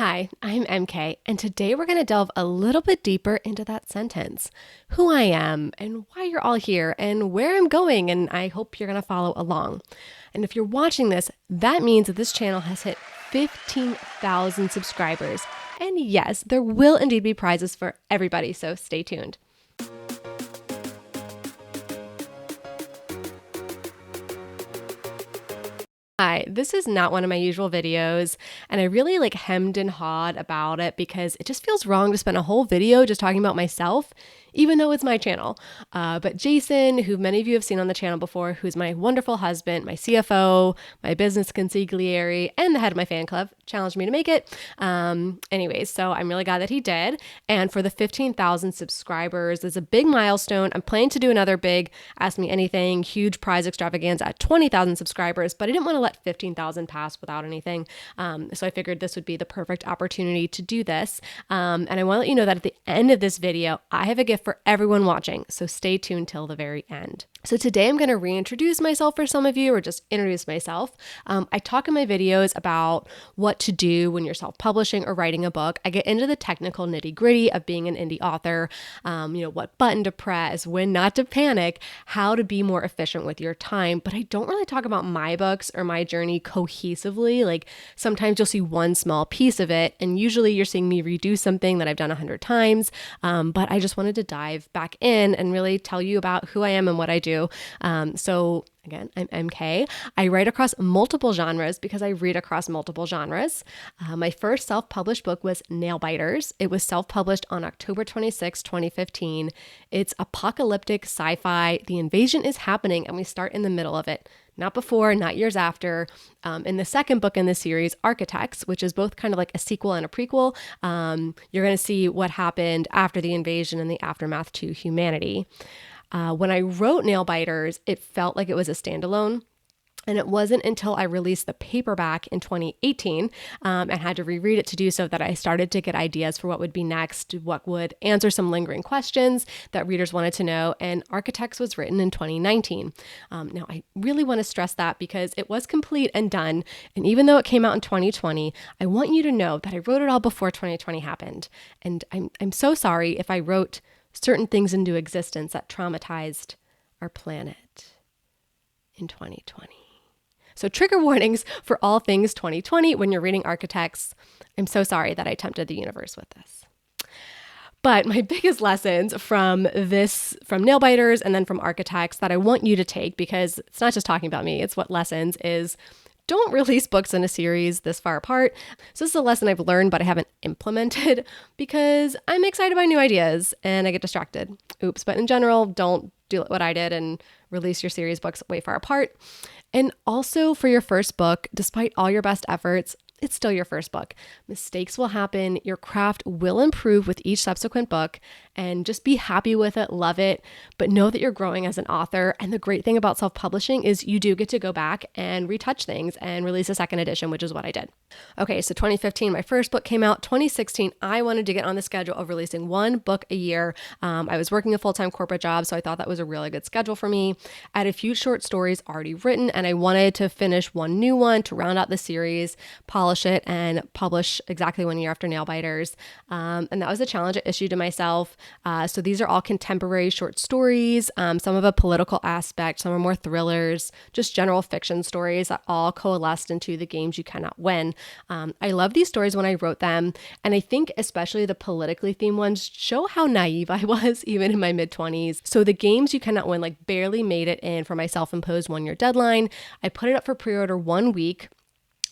Hi, I'm MK, and today we're going to delve a little bit deeper into that sentence, who I am, and why you're all here, and where I'm going, and I hope you're going to follow along. And if you're watching this, that means that this channel has hit 15,000 subscribers. And yes, there will indeed be prizes for everybody, so stay tuned. Hi, this is not one of my usual videos, and I really hemmed and hawed about it because it just feels wrong to spend a whole video just talking about myself, even though it's my channel. But Jason, who many of you have seen on the channel before, who's my wonderful husband, my CFO, my business consigliere, and the head of my fan club, challenged me to make it. Anyways, so I'm really glad that he did. And for the 15,000 subscribers, it's a big milestone. I'm planning to do another big Ask Me Anything, huge prize extravaganza at 20,000 subscribers, but I didn't want to let 15,000 pass without anything. So I figured this would be the perfect opportunity to do this. And I want to let you know that at the end of this video, I have a gift for everyone watching. So stay tuned till the very end. So today I'm going to reintroduce myself for some of you, or just introduce myself. I talk in my videos about what to do when you're self-publishing or writing a book. I get into the technical nitty-gritty of being an indie author, what button to press, when not to panic, how to be more efficient with your time. But I don't really talk about my books or my journey cohesively. Like sometimes you'll see one small piece of it, and usually you're seeing me redo something that I've done 100 times. But I just wanted to dive back in and really tell you about who I am and what I do. So again, I'm MK. I write across multiple genres because I read across multiple genres. My first self-published book was Nail Biters. It was self-published on October 26, 2015. It's apocalyptic sci-fi. The invasion is happening and we start in the middle of it. Not before, not years after. In the second book in the series, Architects, which is both kind of like a sequel and a prequel, you're going to see what happened after the invasion and the aftermath to humanity. When I wrote Nail Biters, it felt like it was a standalone. And it wasn't until I released the paperback in 2018 and had to reread it to do so that I started to get ideas for what would be next, what would answer some lingering questions that readers wanted to know. And Architects was written in 2019. Now, I really want to stress that because it was complete and done. And even though it came out in 2020, I want you to know that I wrote it all before 2020 happened. And I'm so sorry if I wrote certain things into existence that traumatized our planet in 2020. So trigger warnings for all things 2020 when you're reading Architects. I'm so sorry that I tempted the universe with this. But my biggest lessons from Nail Biters and then from Architects that I want you to take, because it's not just talking about me, it's what lessons is: don't release books in a series this far apart. So this is a lesson I've learned, but I haven't implemented because I'm excited by new ideas and I get distracted. Oops. But in general, don't do what I did and release your series books way far apart. And also for your first book, despite all your best efforts, it's still your first book. Mistakes will happen. Your craft will improve with each subsequent book, and just be happy with it, love it, but know that you're growing as an author. And the great thing about self-publishing is you do get to go back and retouch things and release a second edition, which is what I did. Okay, so 2015, my first book came out. 2016, I wanted to get on the schedule of releasing one book a year. I was working a full-time corporate job, so I thought that was a really good schedule for me. I had a few short stories already written, and I wanted to finish one new one to round out the series, polish it, and publish exactly 1 year after Nail Biters. And that was a challenge I issued to myself. So these are all contemporary short stories, some of a political aspect, some are more thrillers, just general fiction stories that all coalesced into The Games You Cannot Win. I love these stories when I wrote them, and I think especially the politically themed ones show how naive I was even in my mid-20s. So The Games You Cannot Win barely made it in for my self-imposed 1 year deadline. I put it up for pre-order 1 week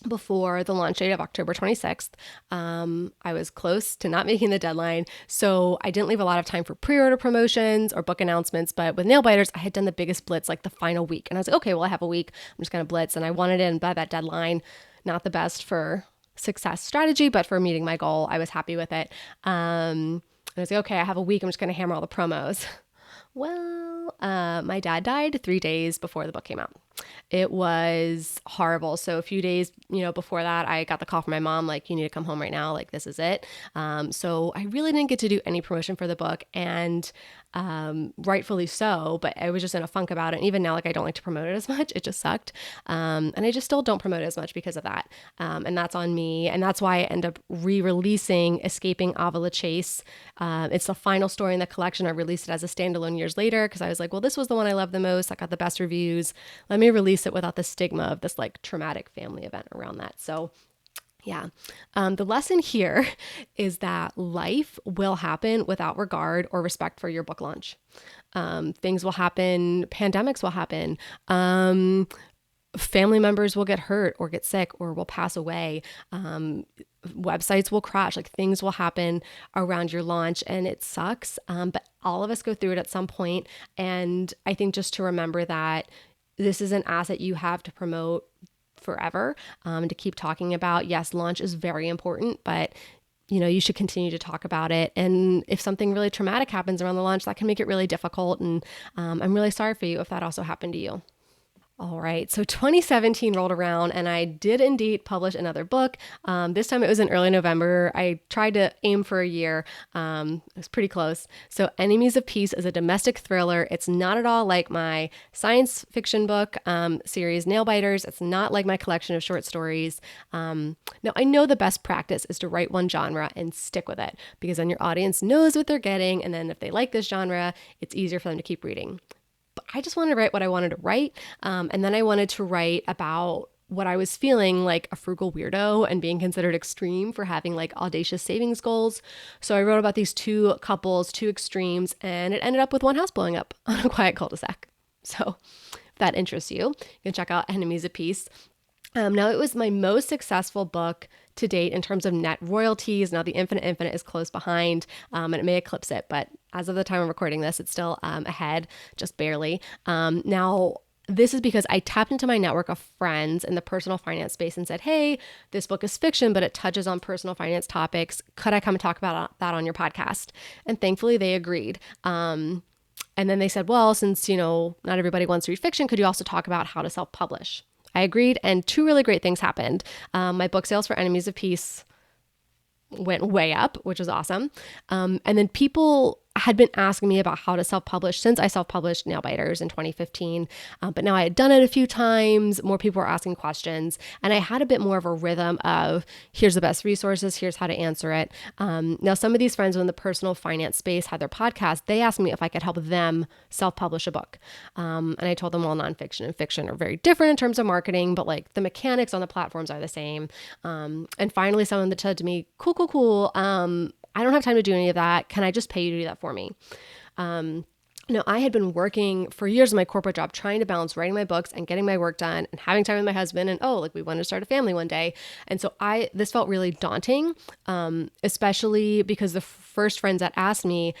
before the launch date of October 26th. I was close to not making the deadline, so I didn't leave a lot of time for pre-order promotions or book announcements. But with Nail Biters, I had done the biggest blitz the final week. And I was like, okay, well, I have a week. I'm just going to blitz. And I wanted it in by that deadline. Not the best for success strategy, but for meeting my goal, I was happy with it. And I was like, okay, I have a week. I'm just going to hammer all the promos. Well, now. My dad died 3 days before the book came out. It was horrible. So a few days, before that, I got the call from my mom, like, you need to come home right now. Like, this is it. So I really didn't get to do any promotion for the book, and rightfully so, but I was just in a funk about it. And even now, like, I don't like to promote it as much. It just sucked. And I just still don't promote it as much because of that. And that's on me. And that's why I end up re-releasing Escaping Avila Chase. It's the final story in the collection. I released it as a standalone years later because I was like, well, this was the one I loved the most. I got the best reviews. Let me release it without the stigma of this like traumatic family event around that. So yeah. The lesson here is that life will happen without regard or respect for your book launch. Things will happen. Pandemics will happen. Family members will get hurt or get sick or will pass away. Websites will crash. Like, things will happen around your launch, and it sucks. But all of us go through it at some point. And I think just to remember that this is an asset you have to promote forever, to keep talking about. Yes, launch is very important, but you should continue to talk about it. And if something really traumatic happens around the launch, that can make it really difficult. And I'm really sorry for you if that also happened to you. All right, so 2017 rolled around and I did indeed publish another book. This time it was in early November. I tried to aim for a year. It was pretty close. So Enemies of Peace is a domestic thriller. It's not at all like my science fiction book series, Nailbiters. It's not like my collection of short stories. Now, I know the best practice is to write one genre and stick with it, because then your audience knows what they're getting. And then if they like this genre, it's easier for them to keep reading. I just wanted to write what I wanted to write. And then I wanted to write about what I was feeling like a frugal weirdo and being considered extreme for having like audacious savings goals. So I wrote about these two couples, two extremes, and it ended up with one house blowing up on a quiet cul-de-sac. So if that interests you, you can check out Enemies of Peace. Now, it was my most successful book to date in terms of net royalties. Now, The Infinite is close behind, and it may eclipse it, but as of the time I'm recording this, it's still ahead, just barely. Now, this is because I tapped into my network of friends in the personal finance space and said, hey, this book is fiction, but it touches on personal finance topics. Could I come and talk about that on your podcast? And thankfully, they agreed. And then they said, well, since, not everybody wants to read fiction, could you also talk about how to self-publish? I agreed, and two really great things happened. My book sales for Enemies of Peace went way up, which was awesome. And then people had been asking me about how to self-publish since I self-published Nailbiters in 2015. But now I had done it a few times. More people were asking questions, and I had a bit more of a rhythm of here's the best resources, here's how to answer it. Now, some of these friends in the personal finance space had their podcast. They asked me if I could help them self-publish a book. And I told them, well, nonfiction and fiction are very different in terms of marketing, but like the mechanics on the platforms are the same. And finally, someone that said to me, cool. I don't have time to do any of that. Can I just pay you to do that for me? Now, I had been working for years in my corporate job, trying to balance writing my books and getting my work done and having time with my husband. And we wanted to start a family one day. And so this felt really daunting, especially because the first friends that asked me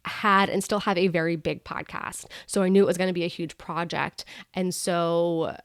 had and still have a very big podcast. So I knew it was going to be a huge project. And so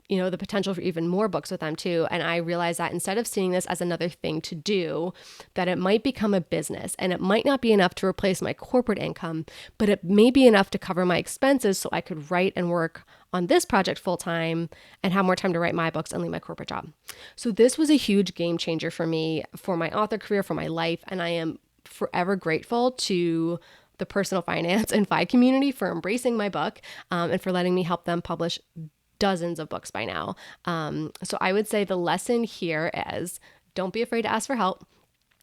the potential for even more books with them too. And I realized that instead of seeing this as another thing to do, that it might become a business, and it might not be enough to replace my corporate income, but it may be enough to cover my expenses so I could write and work on this project full time and have more time to write my books and leave my corporate job. So this was a huge game changer for me, for my author career, for my life. And I am forever grateful to the personal finance and FI community for embracing my book, and for letting me help them publish dozens of books by now. So I would say the lesson here is don't be afraid to ask for help.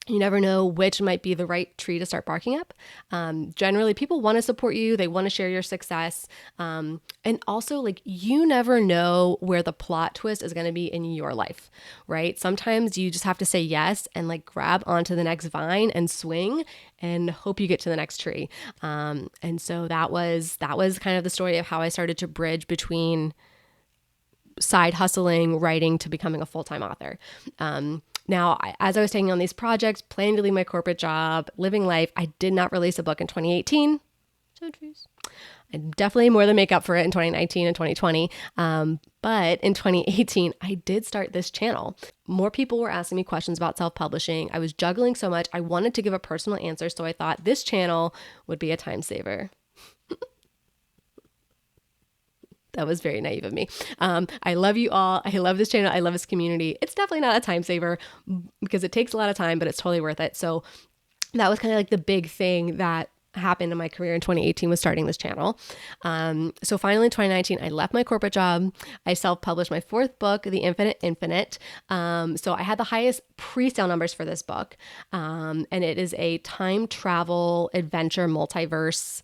You never know which might be the right tree to start barking up. Generally, people want to support you. They want to share your success. And also, you never know where the plot twist is going to be in your life, right? Sometimes you just have to say yes and grab onto the next vine and swing and hope you get to the next tree. And so that was kind of the story of how I started to bridge between side hustling, writing, to becoming a full-time author. Now, as I was taking on these projects, planning to leave my corporate job, living life, I did not release a book in 2018. I definitely more than make up for it in 2019 and 2020. But in 2018, I did start this channel. More people were asking me questions about self-publishing. I was juggling so much. I wanted to give a personal answer, so I thought this channel would be a time saver. That was very naive of me. I love you all. I love this channel. I love this community. It's definitely not a time saver because it takes a lot of time, but it's totally worth it. So that was kind of like the big thing that happened in my career in 2018 was starting this channel. So finally in 2019, I left my corporate job. I self-published my fourth book, The Infinite Infinite. So I had the highest pre-sale numbers for this book. And it is a time travel adventure multiverse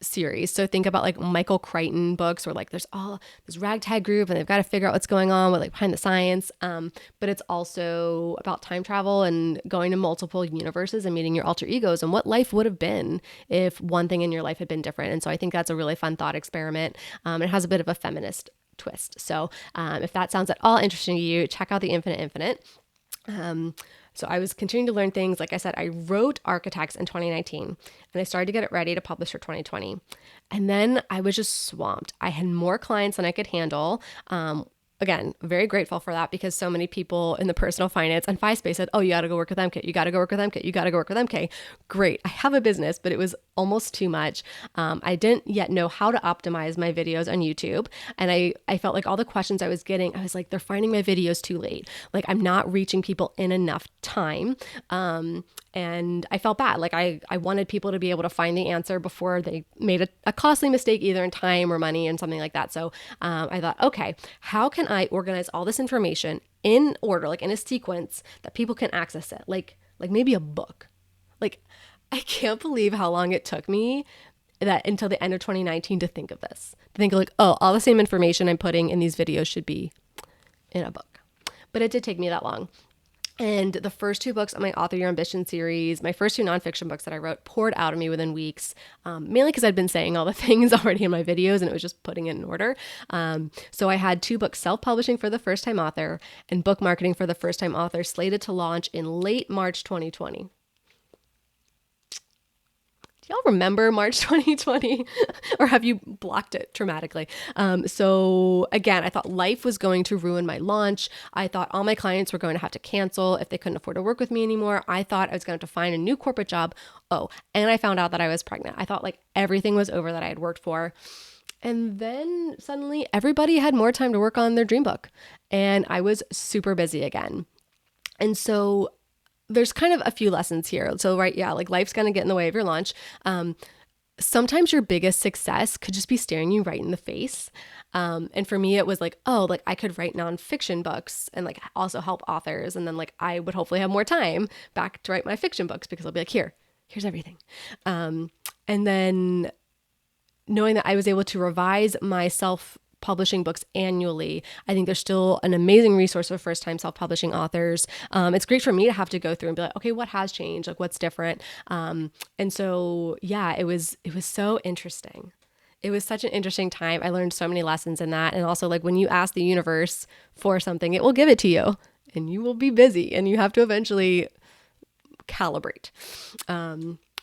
series. So think about like Michael Crichton books where like there's all this ragtag group and they've got to figure out what's going on with like behind the science. But it's also about time travel and going to multiple universes and meeting your alter egos and what life would have been if one thing in your life had been different. And so I think that's a really fun thought experiment. It has a bit of a feminist twist. So if that sounds at all interesting to you, check out The Infinite Infinite. So I was continuing to learn things. Like I said, I wrote Architects in 2019 and I started to get it ready to publish for 2020. And then I was just swamped. I had more clients than I could handle. Again, very grateful for that because so many people in the personal finance and FI space said, oh, you got to go work with MK. You got to go work with MK. You got to go work with MK. Great. I have a business, but it was almost too much. I didn't yet know how to optimize my videos on YouTube. And I felt like all the questions I was getting, I was like, they're finding my videos too late. Like I'm not reaching people in enough time. And I felt bad. Like I wanted people to be able to find the answer before they made a costly mistake, either in time or money and something like that. So I thought, okay, how can I organize all this information in order, like in a sequence that people can access it? Like maybe a book. Like I can't believe how long it took me that until the end of 2019 to think of this, to think like, oh, all the same information I'm putting in these videos should be in a book. But it did take me that long. And the first two books on my Author Your Ambition series, my first two nonfiction books that I wrote, poured out of me within weeks, mainly because I'd been saying all the things already in my videos and it was just putting it in order. So I had two books, self-publishing for the first-time author and book marketing for the first-time author, slated to launch in late March 2020. Do y'all remember March 2020 or have you blocked it traumatically? So again, I thought life was going to ruin my launch. I thought all my clients were going to have to cancel if they couldn't afford to work with me anymore. I thought I was going to have to find a new corporate job. Oh, and I found out that I was pregnant. I thought like everything was over that I had worked for. And then suddenly everybody had more time to work on their dream book and I was super busy again. And so there's kind of a few lessons here. So, right, yeah, like life's going to get in the way of your launch. Sometimes your biggest success could just be staring you right in the face. And for me, it was like, oh, like I could write nonfiction books and like also help authors. And then like I would hopefully have more time back to write my fiction books because I'll be like, here's everything. And then knowing that I was able to revise my self-publishing books annually, I think there's still an amazing resource for first-time self-publishing authors. It's great for me to have to go through and be like, okay, what has changed? Like what's different? And so, yeah, it was so interesting. It was such an interesting time. I learned so many lessons in that. And also like when you ask the universe for something, it will give it to you and you will be busy and you have to eventually calibrate.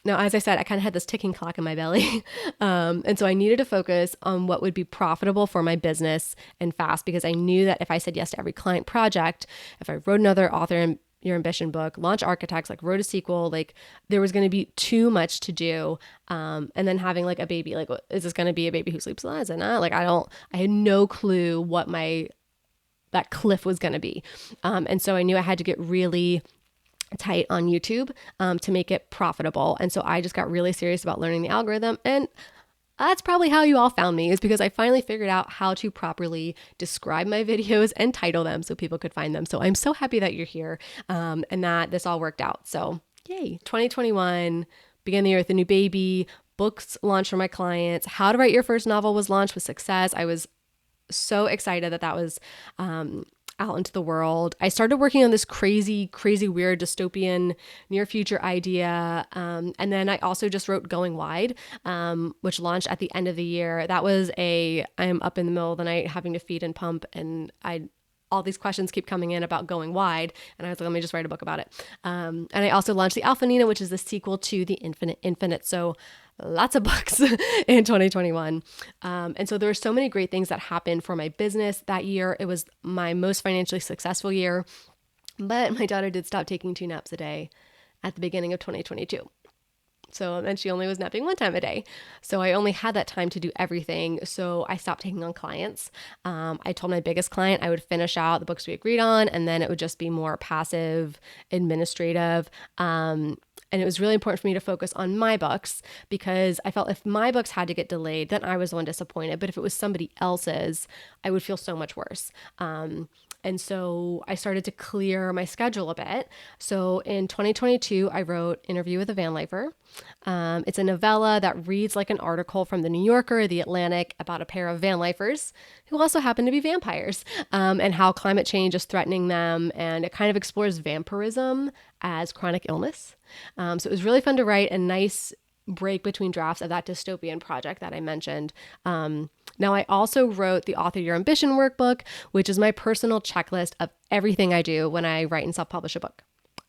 Now, as I said, I kind of had this ticking clock in my belly. And so I needed to focus on what would be profitable for my business and fast, because I knew that if I said yes to every client project, if I wrote another Author Your Ambition book, launch Architects, like wrote a sequel, like there was going to be too much to do. And then having like a baby, like, is this going to be a baby who sleeps a lot? Is it not? Like, I had no clue what that cliff was going to be. And so I knew I had to get really tight on YouTube to make it profitable. And so I just got really serious about learning the algorithm. And that's probably how you all found me, is because I finally figured out how to properly describe my videos and title them so people could find them. So I'm so happy that you're here and that this all worked out. So yay. 2021, began the year with a new baby, books launched for my clients. How to Write Your First Novel was launched with success. I was so excited that was out into the world. I started working on this crazy, weird dystopian near future idea. And then I also just wrote Going Wide, which launched at the end of the year. That was I'm up in the middle of the night having to feed and pump, and all these questions keep coming in about going wide. And I was like, let me just write a book about it. And I also launched the Alpha Nina, which is the sequel to The Infinite Infinite. So lots of books in 2021. And so there were so many great things that happened for my business that year. It was my most financially successful year, but my daughter did stop taking 2 naps a day at the beginning of 2022. And she only was napping one time a day. So I only had that time to do everything. So I stopped taking on clients. I told my biggest client I would finish out the books we agreed on, and then it would just be more passive, administrative. And it was really important for me to focus on my books because I felt if my books had to get delayed, then I was the one disappointed. But if it was somebody else's, I would feel so much worse. And so I started to clear my schedule a bit. So in 2022, I wrote Interview with a Van Lifer. It's a novella that reads like an article from the New Yorker or the Atlantic about a pair of van lifers who also happen to be vampires, and how climate change is threatening them. And it kind of explores vampirism as chronic illness. So it was really fun to write, a nice break between drafts of that dystopian project that I mentioned. Now, I also wrote the Author Your Ambition workbook, which is my personal checklist of everything I do when I write and self-publish a book.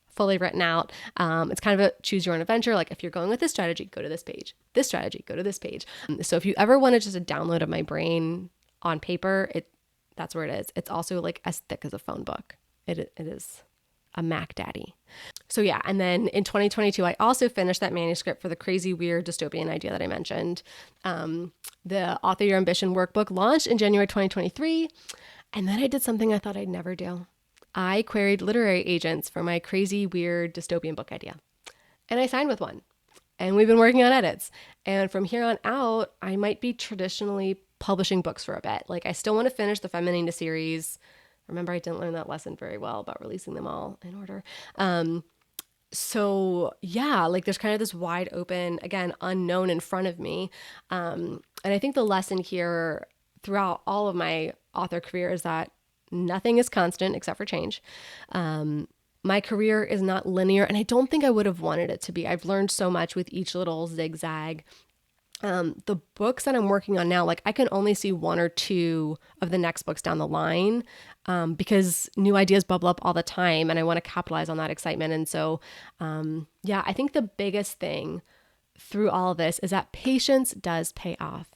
Fully written out. It's kind of a choose your own adventure. Like if you're going with this strategy, go to this page. This strategy, go to this page. So if you ever wanted just a download of my brain on paper, that's where it is. It's also like as thick as a phone book. It is a Mac Daddy. So yeah, and then in 2022, I also finished that manuscript for the crazy, weird dystopian idea that I mentioned. The Author Your Ambition workbook launched in January 2023, and then I did something I thought I'd never do. I queried literary agents for my crazy, weird dystopian book idea, and I signed with one. And we've been working on edits. And from here on out, I might be traditionally publishing books for a bit. Like I still want to finish the Feminine series. Remember, I didn't learn that lesson very well about releasing them all in order. So yeah, like there's kind of this wide open, again, unknown in front of me. And I think the lesson here throughout all of my author career is that nothing is constant except for change. My career is not linear, and I don't think I would have wanted it to be. I've learned so much with each little zigzag. The books that I'm working on now, like I can only see one or two of the next books down the line, because new ideas bubble up all the time and I want to capitalize on that excitement. And so, yeah, I think the biggest thing through all of this is that patience does pay off.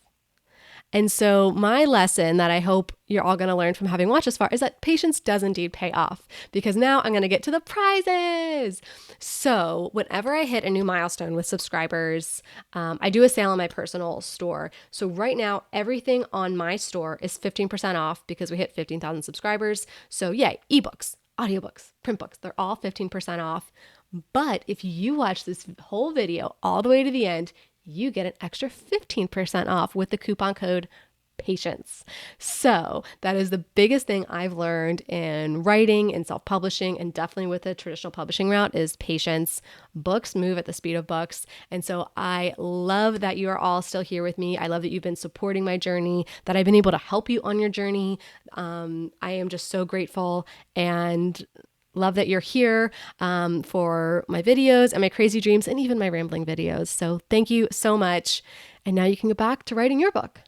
And so my lesson that I hope you're all going to learn from having watched this far is that patience does indeed pay off, because now I'm going to get to the prizes. So whenever I hit a new milestone with subscribers, I do a sale on my personal store. So right now, everything on my store is 15% off because we hit 15,000 subscribers. So yay, ebooks, audiobooks, print books, they're all 15% off. But if you watch this whole video all the way to the end, you get an extra 15% off with the coupon code PATIENCE. So that is the biggest thing I've learned in writing and self-publishing, and definitely with the traditional publishing route, is patience. Books move at the speed of books. And so I love that you are all still here with me. I love that you've been supporting my journey, that I've been able to help you on your journey. I am just so grateful and love that you're here for my videos and my crazy dreams and even my rambling videos. So thank you so much. And now you can go back to writing your book.